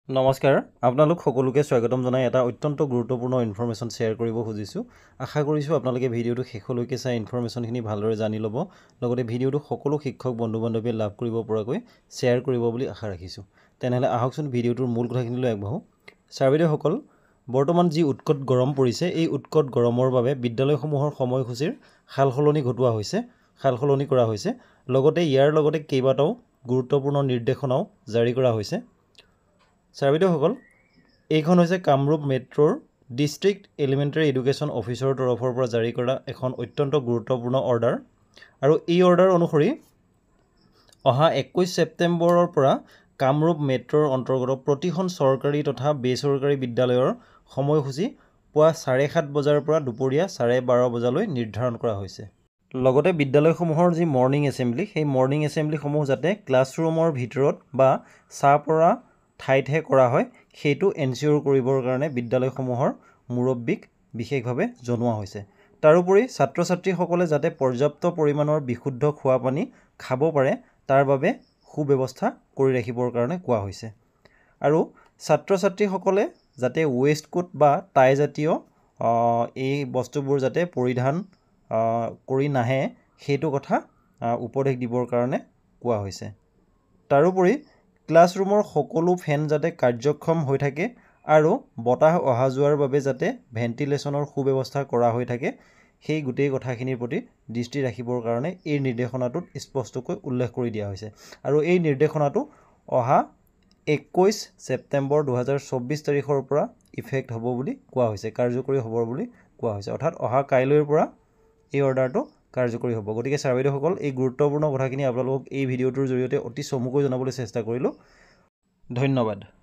নমস্কাৰ আপোনালোক সকলোকে স্বাগতম জনাই এটা অত্যন্ত গুৰুত্বপূৰ্ণ ইনফৰমেশ্যন শ্বেয়াৰ কৰিব খুজিছোঁ। আশা কৰিছোঁ আপোনালোকে ভিডিঅ'টো শেষলৈকে চাই ইনফৰমেশ্যনখিনি ভালদৰে জানি ল'ব, লগতে ভিডিঅ'টো সকলো শিক্ষক বন্ধু বান্ধৱীয়ে লাভ কৰিব পৰাকৈ শ্বেয়াৰ কৰিব বুলি আশা ৰাখিছোঁ। তেনেহ'লে আহকচোন ভিডিঅ'টোৰ মূল কথাখিনিলৈ আগবাঢ়োঁ। ছাৰ বাইদেউসকল, বৰ্তমান যি উৎকট গৰম পৰিছে, এই উৎকট গৰমৰ বাবে বিদ্যালয়সমূহৰ সময়সূচীৰ সালসলনি কৰা হৈছে। লগতে ইয়াৰ লগতে কেইবাটাও গুৰুত্বপূৰ্ণ নিৰ্দেশনাও জাৰি কৰা হৈছে। ছাৰ বাইদেউসকল, এইখন হৈছে কামৰূপ মেট্ৰ'ৰ ডিষ্ট্ৰিক্ট এলিমেণ্টাৰী এডুকেশ্যন অফিচৰ তৰফৰ পৰা জাৰি কৰা এখন অত্যন্ত গুৰুত্বপূৰ্ণ অৰ্ডাৰ। আৰু এই অৰ্ডাৰ অনুসৰি অহা 21 ছেপ্টেম্বৰৰ পৰা কামৰূপ মেট্ৰ'ৰ অন্তৰ্গত প্ৰতিখন চৰকাৰী তথা বেচৰকাৰী বিদ্যালয়ৰ সময়সূচী পুৱা 7:30 বজাৰ পৰা দুপৰীয়া 12:30 বজালৈ নিৰ্ধাৰণ কৰা হৈছে। লগতে বিদ্যালয়সমূহৰ যি মৰ্ণিং এছেম্বলি, সেই মৰ্ণিং এছেম্বলিসমূহ যাতে ক্লাছৰুমৰ ভিতৰত বা ছাঁ পৰা ঠাইতহে কৰা হয়, সেইটো এনচিয়'ৰ কৰিবৰ কাৰণে বিদ্যালয়সমূহৰ মুৰব্বীক বিশেষভাৱে জনোৱা হৈছে। তাৰোপৰি ছাত্ৰ ছাত্ৰীসকলে যাতে পৰ্যাপ্ত পৰিমাণৰ বিশুদ্ধ খোৱা পানী খাব পাৰে, তাৰ বাবে সুব্যৱস্থা কৰি ৰাখিবৰ কাৰণে কোৱা হৈছে। আৰু ছাত্ৰ ছাত্ৰীসকলে যাতে ৱেষ্ট কোট বা টাই জাতীয় এই বস্তুবোৰ যাতে পৰিধান কৰি নাহে, সেইটো কথা উপদেশ দিবৰ কাৰণে কোৱা হৈছে। তাৰোপৰি ক্লাছৰুমৰ সকলো ফেন যাতে কাৰ্যক্ষম হৈ থাকে আৰু বতাহ অহা যোৱাৰ বাবে যাতে ভেণ্টিলেশ্যনৰ সুব্যৱস্থা কৰা হৈ থাকে, সেই গোটেই কথাখিনিৰ প্ৰতি দৃষ্টি ৰাখিবৰ কাৰণে এই নিৰ্দেশনাটোত স্পষ্টকৈ উল্লেখ কৰি দিয়া হৈছে। আৰু এই নিৰ্দেশনাটো অহা 21 ছেপ্টেম্বৰ 2024 তাৰিখৰ পৰা ইফেক্ট হ'ব বুলি কোৱা হৈছে, কাৰ্যকৰী হ'ব বুলি কোৱা হৈছে। অৰ্থাৎ অহা কাইলৈৰ পৰা এই অৰ্ডাৰটো কাৰ্যকৰী হ'ব। গতিকে ছাৰ বাইদেউসকল, এই গুৰুত্বপূৰ্ণ কথাখিনি আপোনালোকক এই ভিডিঅ'টোৰ জৰিয়তে অতি চমুকৈ জনাবলৈ চেষ্টা কৰিলোঁ। ধন্যবাদ।